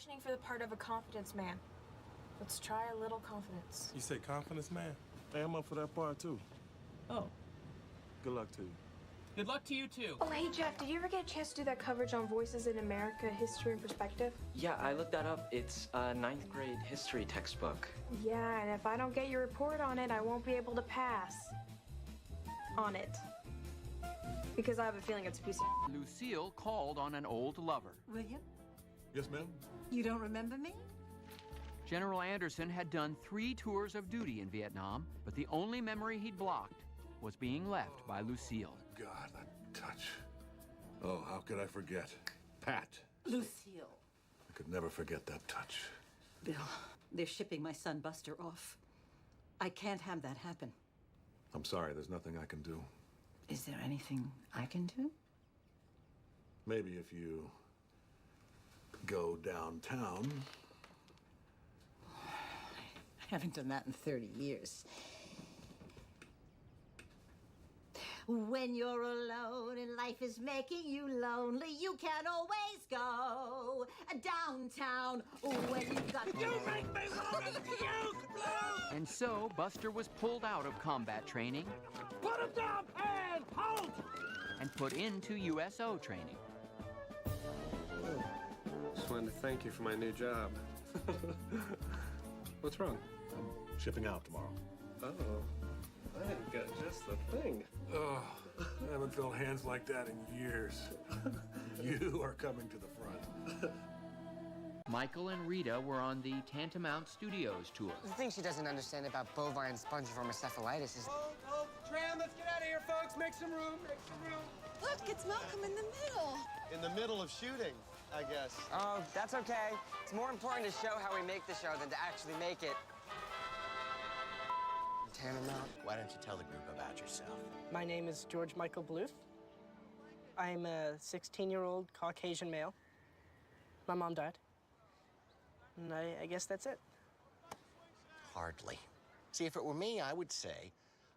auditioning for the part of a confidence man. Let's try a little confidence. You say confidence man? Hey, I'm up for that part, too. Oh. Good luck to you. Good luck to you, too. Oh, hey, Jeff, did you ever get a chance to do that coverage on Voices in America, History and Perspective? Yeah, I looked that up. It's a 9th grade history textbook. Yeah, and if I don't get your report on it, I won't be able to pass on it. Because I have a feeling it's a piece of... Lucille called on an old lover. William, Yes, ma'am? you don't remember me? General Anderson had done 3 tours of duty in Vietnam, but the only memory he'd blocked was being left by Lucille. God, that touch. Oh, how could I forget? Pat. Lucille. I could never forget that touch. Bill, they're shipping my son Buster off. I can't have that happen. I'm sorry, there's nothing I can do. Is there anything I can do? Maybe if you go downtown. I haven't done that in 30 years. When you're alone and life is making you lonely, you can always go downtown when you've got... You make me want to puke! And so Buster was pulled out of combat training. Put him down, Pan! Halt! And put into USO training. Just wanted to thank you for my new job. What's wrong? I'm shipping out tomorrow. Oh, I got just the thing. Oh, I haven't felt hands like that in years. You are coming to the front. Michael and Rita were on the Tantamount Studios tour. The thing she doesn't understand about bovine spongiform encephalitis is... Oh, Tram, let's get out of here, folks. Make some room, make some room. Look, it's Malcolm in the middle. In the middle of shooting, I guess. Oh, that's okay. It's more important to show how we make the show than to actually make it. Tantamount. Why don't you tell the group about yourself? My name is George Michael Bluth. I'm a 16-year-old Caucasian male. My mom died. And I guess that's it. Hardly. See, if it were me, I would say,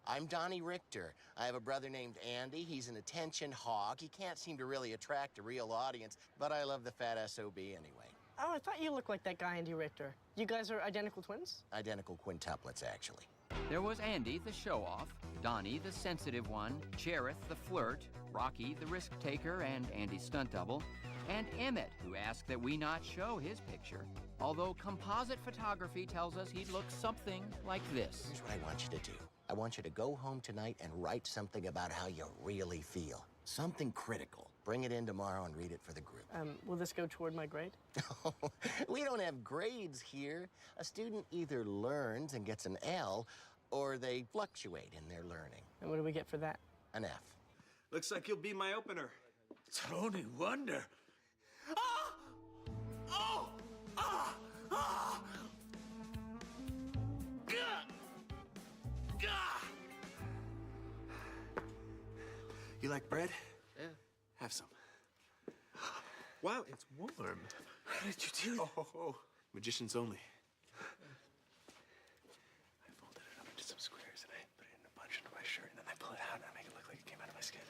I'm Donnie Richter. I have a brother named Andy. He's an attention hog. He can't seem to really attract a real audience, but I love the fat SOB anyway. Oh, I thought you looked like that guy, Andy Richter. You guys are identical twins? Identical quintuplets, actually. There was Andy, the show-off, Donnie, the sensitive one, Cherith, the flirt, Rocky, the risk-taker and Andy's stunt double, and Emmett, who asked that we not show his picture, although composite photography tells us he'd look something like this. Here's what I want you to do. I want you to go home tonight and write something about how you really feel. Something critical. Bring it in tomorrow and read it for the group. Will this go toward my grade? We don't have grades here. A student either learns and gets an L, or they fluctuate in their learning. And what do we get for that? An F. Looks like you'll be my opener. Tony Wonder. Ah! Oh! Ah! Ah! Gah! Gah! You like bread? Yeah. Have some. Wow, it's warm. How did you do that? Oh, magicians only. I folded it up into some squares and I put it in a bunch under my shirt and then I pull it out and I make it look like it came out of my skin.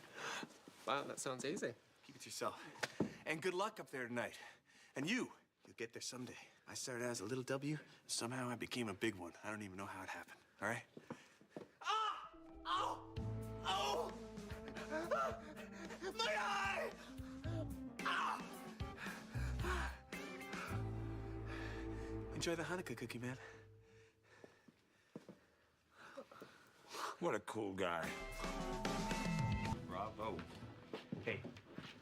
Wow, that sounds easy. Keep it to yourself. And good luck up there tonight. And you'll get there someday. I started out as a little W, and somehow I became a big one. I don't even know how it happened, all right? Ah! Oh! Oh! Ah! My eye! Ah! Enjoy the Hanukkah cookie, man. What a cool guy. Bravo. Hey,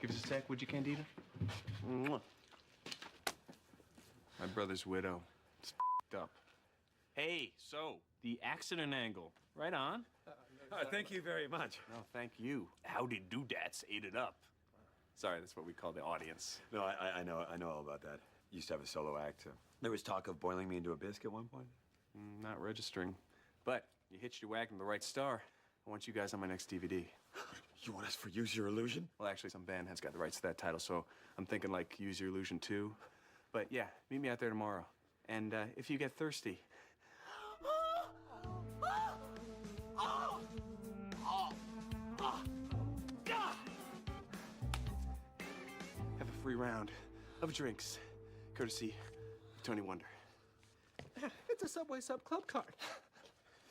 give us a sec, would you, Candida? Mwah. My brother's widow. It's up. Hey, so, the accident angle. Right on. Thank you very much. No, thank you. Howdy Doodats ate it up. Sorry, that's what we call the audience. No, I know all about that. Used to have a solo act. There was talk of boiling me into a bisque at one point. Not registering. But you hitched your wagon to the right star. I want you guys on my next DVD. You want us for Use Your Illusion? Well, actually, some band has got the rights to that title, so I'm thinking like Use Your Illusion 2. But yeah, meet me out there tomorrow. And if you get thirsty... have a free round of drinks courtesy of Tony Wonder. It's a Subway Sub Club card.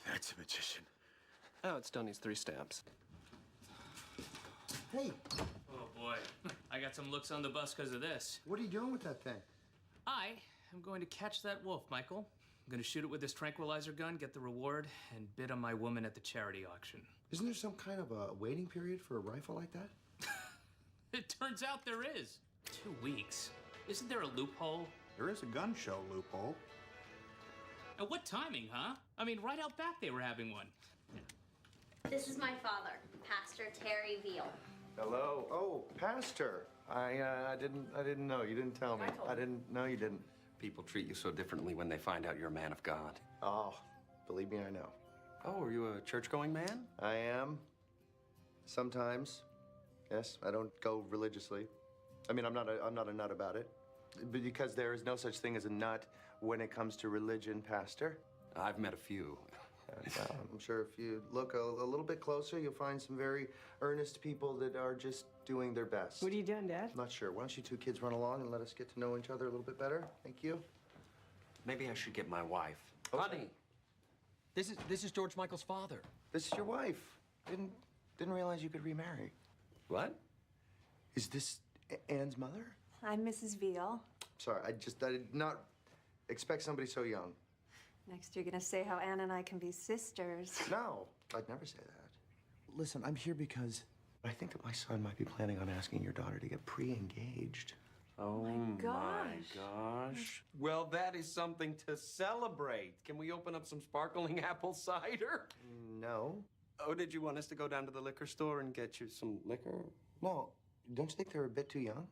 That's a magician. Oh, it's Donnie's 3 stamps. Hey, Oh boy, I got some looks on the bus because of this. what are you doing with that thing? I am going to catch that wolf, Michael. I'm going to shoot it with this tranquilizer gun, get the reward, and bid on my woman at the charity auction. Isn't there some kind of a waiting period for a rifle like that? It turns out there is. 2 weeks. Isn't there a loophole? There is a gun show loophole. And what timing, huh? I mean, right out back they were having one. This is my father, Pastor Terry Veal. Hello. Oh, Pastor. I didn't know. You didn't tell me. I didn't know you didn't. People treat you so differently when they find out you're a man of God. Oh, believe me, I know. Oh, are you a church-going man? I am. Sometimes. Yes, I don't go religiously. I mean, I'm not a nut about it. But because there is no such thing as a nut when it comes to religion, Pastor. I've met a few. And, I'm sure if you look a little bit closer, you'll find some very earnest people that are just doing their best. What are you doing, Dad? I'm not sure. Why don't you 2 kids run along and let us get to know each other a little bit better? Thank you. Maybe I should get my wife. Okay. Honey, this is George Michael's father. This is your wife. Didn't realize you could remarry. What? Is this Anne's mother? I'm Mrs. Veal. Sorry, I did not expect somebody so young. Next, you're gonna say how Anne and I can be sisters. No, I'd never say that. Listen, I'm here because I think that my son might be planning on asking your daughter to get pre-engaged. Oh my gosh. Well, that is something to celebrate. Can we open up some sparkling apple cider? No. Oh, did you want us to go down to the liquor store and get you some liquor? No. Don't you think they're a bit too young?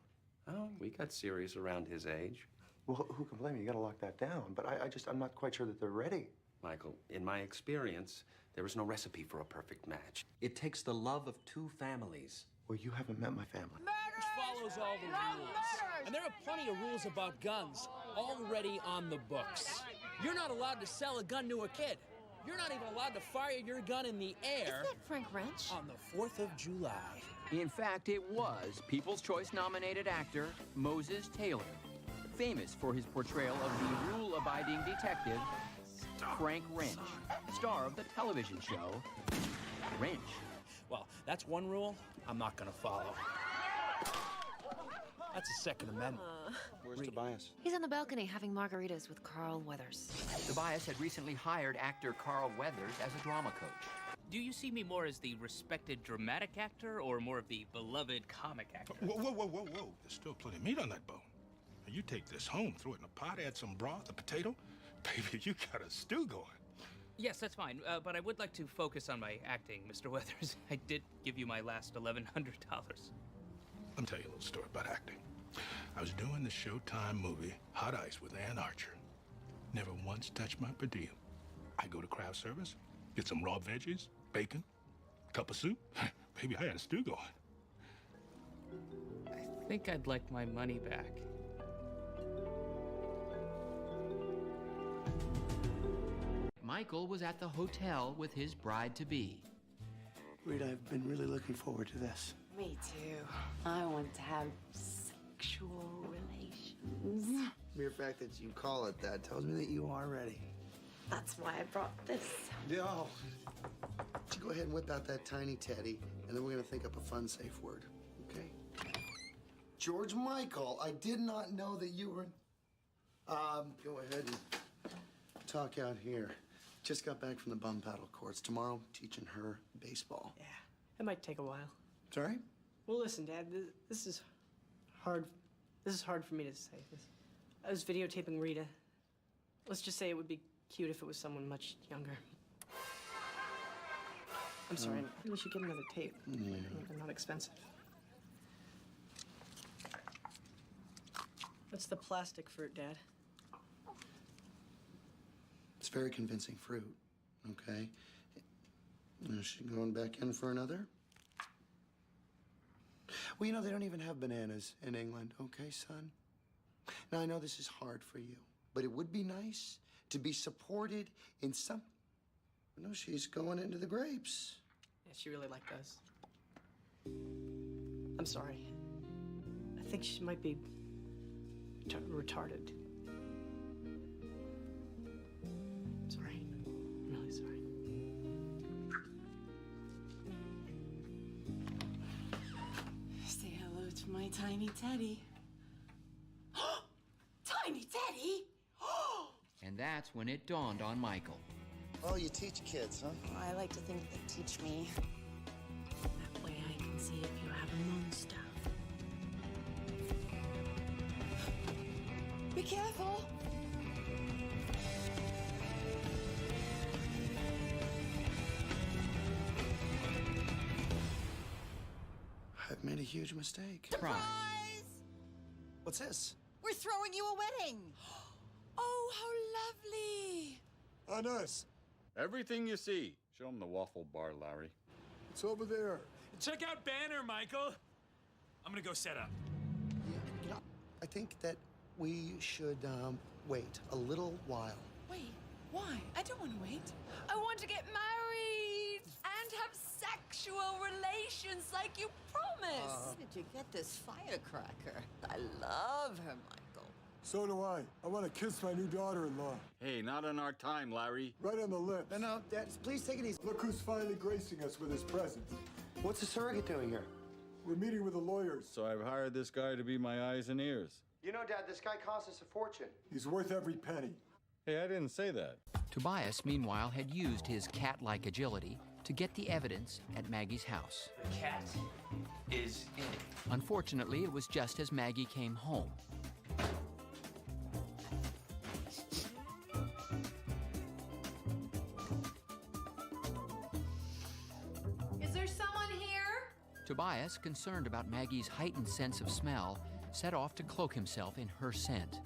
Oh, we got serious around his age. Well, who can blame you? You gotta lock that down. But I'm not quite sure that they're ready. Michael, in my experience, there is no recipe for a perfect match. It takes the love of 2 families. Well, you haven't met my family. Which follows all the rules. And there are plenty of rules about guns already on the books. You're not allowed to sell a gun to a kid. You're not even allowed to fire your gun in the air. Isn't that Frank Wrench? On the 4th of July. In fact, it was People's Choice nominated actor Moses Taylor, famous for his portrayal of the rule-abiding detective Frank Wrench, star of the television show Wrench. Well, that's one rule I'm not gonna follow. That's the Second Amendment. Where's Tobias? He's on the balcony having margaritas with Carl Weathers. Tobias had recently hired actor Carl Weathers as a drama coach. Do you see me more as the respected dramatic actor or more of the beloved comic actor? Whoa. There's still plenty of meat on that bone. Now, you take this home, throw it in a pot, add some broth, a potato. Baby, you got a stew going. Yes, that's fine, but I would like to focus on my acting, Mr. Weathers. I did give you my last $1,100. Let me tell you a little story about acting. I was doing the Showtime movie Hot Ice with Ann Archer. Never once touched my per diem. I go to craft service, get some raw veggies, bacon, cup of soup. Baby, I had a stew going. I think I'd like my money back. Michael was at the hotel with his bride-to-be. Rita, I've been really looking forward to this. Me too. I want to have sexual relations. Mere fact that you call it that tells me that you are ready. That's why I brought this. Yo, why don't you go ahead and whip out that tiny teddy, and then we're gonna think up a fun, safe word, okay? George Michael, I did not know that you were... Go ahead and talk out here. Just got back from the bum paddle courts. Tomorrow, teaching her baseball. Yeah, it might take a while. Sorry? Well, listen, Dad, this is hard. This is hard for me to say. I was videotaping Rita. Let's just say it would be cute if it was someone much younger. I'm sorry, we should get another tape. They're not expensive. What's the plastic fruit, Dad? It's very convincing fruit, okay? Is she going back in for another? Well, you know, they don't even have bananas in England, okay, son? Now, I know this is hard for you, but it would be nice to be supported in some... No, she's going into the grapes. Yeah, she really liked those. I'm sorry. I think she might be retarded. Sorry. I'm really sorry. Say hello to my tiny Teddy. Tiny Teddy? And that's when it dawned on Michael. Oh, you teach kids, huh? I like to think they teach me. That way I can see if you have them on stuff. Be careful. I've made a huge mistake. Surprise! What's this? We're throwing you a wedding. Oh, how lovely. Oh, nice. Everything you see. Show him the waffle bar, Larry. It's over there. Check out Banner, Michael. I'm gonna go set up. You know, I think that we should wait a little while. Wait, why? I don't want to wait. I want to get married and have sexual relations like you promised. Where did you get this firecracker? I love her, Michael. So do I. I want to kiss my new daughter-in-law. Hey, not on our time, Larry. Right on the lips. No, Dad, please take it easy. Look who's finally gracing us with his presence. What's the surrogate doing here? We're meeting with the lawyers, so I've hired this guy to be my eyes and ears. You know, Dad, this guy cost us a fortune. He's worth every penny. Hey, I didn't say that. Tobias, meanwhile, had used his cat-like agility to get the evidence at Maggie's house. The cat is in it. Unfortunately, it was just as Maggie came home. Is there someone here? Tobias, concerned about Maggie's heightened sense of smell, set off to cloak himself in her scent.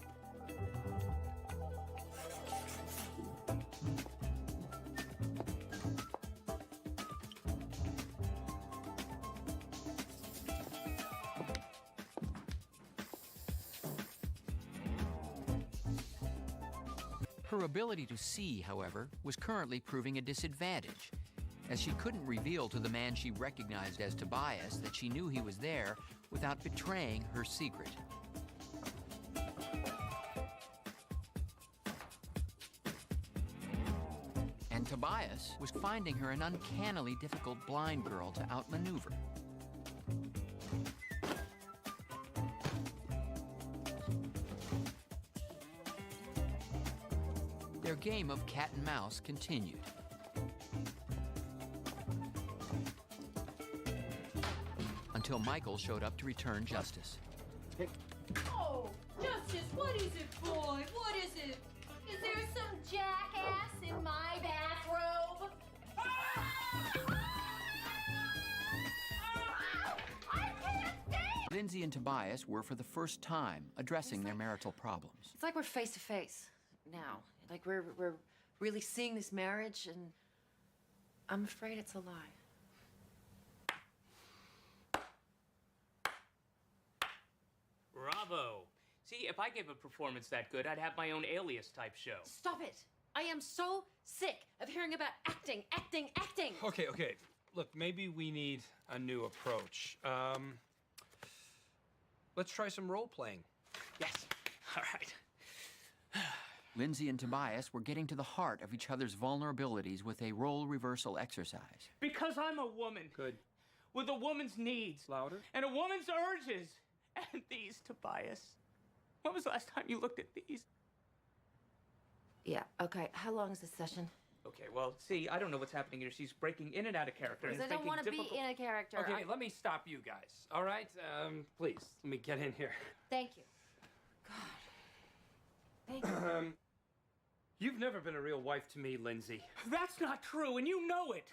Her ability to see, however, was currently proving a disadvantage, as she couldn't reveal to the man she recognized as Tobias that she knew he was there without betraying her secret. And Tobias was finding her an uncannily difficult blind girl to outmaneuver. Their game of cat and mouse continued. Until Michael showed up to return justice. Oh, Justice, what is it, boy? What is it? Is there some jackass in my bathrobe? I can't stand! Lindsay and Tobias were for the first time addressing their marital problems. It's like we're face to face now. Like we're really seeing this marriage, and I'm afraid it's a lie. Bravo. See, if I gave a performance that good, I'd have my own Alias type show. Stop it! I am so sick of hearing about acting. Okay. Look, maybe we need a new approach. Let's try some role playing. Yes. All right. Lindsay and Tobias were getting to the heart of each other's vulnerabilities with a role reversal exercise. Because I'm a woman. Good. With a woman's needs. Louder. And a woman's urges. And these, Tobias. When was the last time you looked at these? Yeah, okay. How long is this session? Okay, well, see, I don't know what's happening here. She's breaking in and out of character. Because I don't want to be in a character. Okay, let me stop you guys. All right? Please, let me get in here. Thank you. God. Thank you. You've never been a real wife to me, Lindsay. That's not true, and you know it.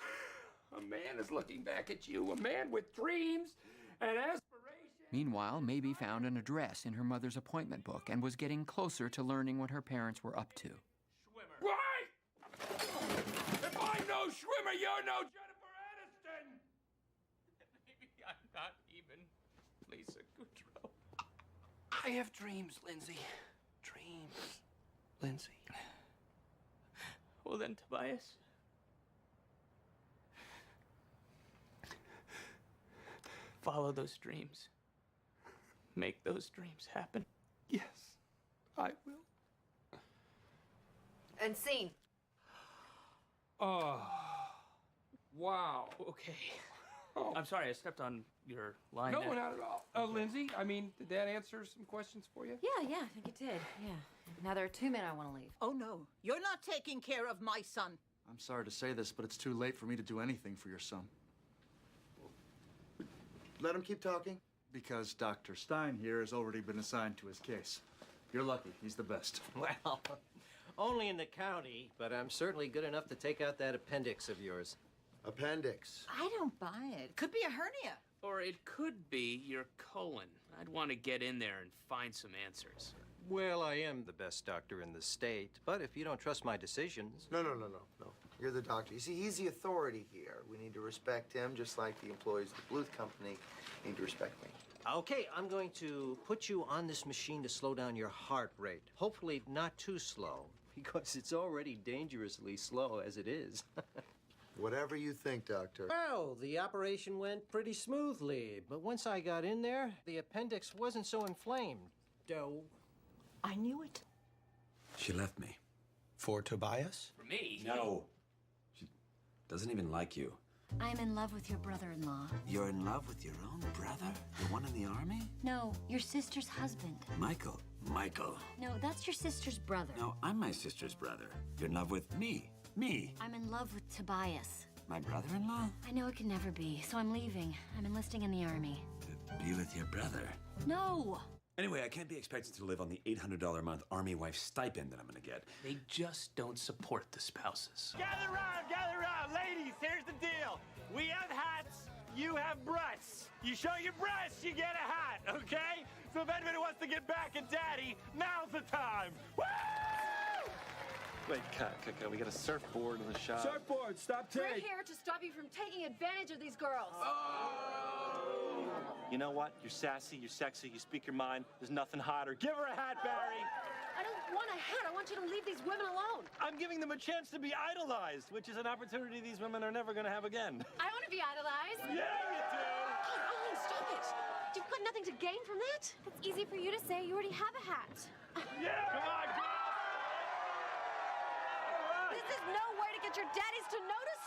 A man is looking back at you, a man with dreams and aspirations. Meanwhile, Maybe found an address in her mother's appointment book and was getting closer to learning what her parents were up to. Why? If I'm no Schwimmer, you're no Jennifer Aniston! Maybe I'm not even Lisa Kudrow. I have dreams, Lindsay. Dreams. Lindsay. Well then, Tobias. Follow those dreams. Make those dreams happen. Yes. And scene. Oh. Wow. Okay. I'm sorry, I stepped on your line. No, there. not at all. Lindsay, I mean, did that answer some questions for you? Yeah, I think it did. Yeah. Now there are 2 men I want to leave. Oh, no. You're not taking care of my son. I'm sorry to say this, but it's too late for me to do anything for your son. Let him keep talking. Because Dr. Stein here has already been assigned to his case. You're lucky. He's the best. Well, only in the county, but I'm certainly good enough to take out that appendix of yours. Appendix? I don't buy it. Could be a hernia. Or it could be your colon. I'd want to get in there and find some answers. Well, I am the best doctor in the state, but if you don't trust my decisions... No. You're the doctor. You see, he's the authority here. We need to respect him, just like the employees of the Bluth Company need to respect me. Okay, I'm going to put you on this machine to slow down your heart rate. Hopefully not too slow, because it's already dangerously slow as it is. Whatever you think, Doctor. Well, the operation went pretty smoothly, but once I got in there, the appendix wasn't so inflamed. I knew it. She left me. For Tobias? For me? No. She doesn't even like you. I'm in love with your brother-in-law. You're in love with your own brother? The one in the army? No, your sister's husband. Michael. Michael. No, that's your sister's brother. No, I'm my sister's brother. You're in love with me. Me. I'm in love with Tobias. My brother-in-law? I know it can never be, so I'm leaving. I'm enlisting in the army. Be with your brother. No! Anyway, I can't be expected to live on the $800 a month Army wife stipend that I'm gonna get. They just don't support the spouses. Gather round, ladies, here's the deal. We have hats, you have breasts. You show your breasts, you get a hat, okay? So if anybody wants to get back at Daddy, now's the time. Woo! Wait, cut. We got a surfboard in the shop. Surfboard, stop We're here to stop you from taking advantage of these girls. You know what? You're sassy, you're sexy, you speak your mind. There's nothing hotter. Give her a hat, Barry. I don't want a hat. I want you to leave these women alone. I'm giving them a chance to be idolized, which is an opportunity these women are never going to have again. I want to be idolized. Yeah, you do. Oh, stop it. You've got nothing to gain from that. It's easy for you to say. You already have a hat. Yeah! Come on, girl! This is no way to get your daddies to notice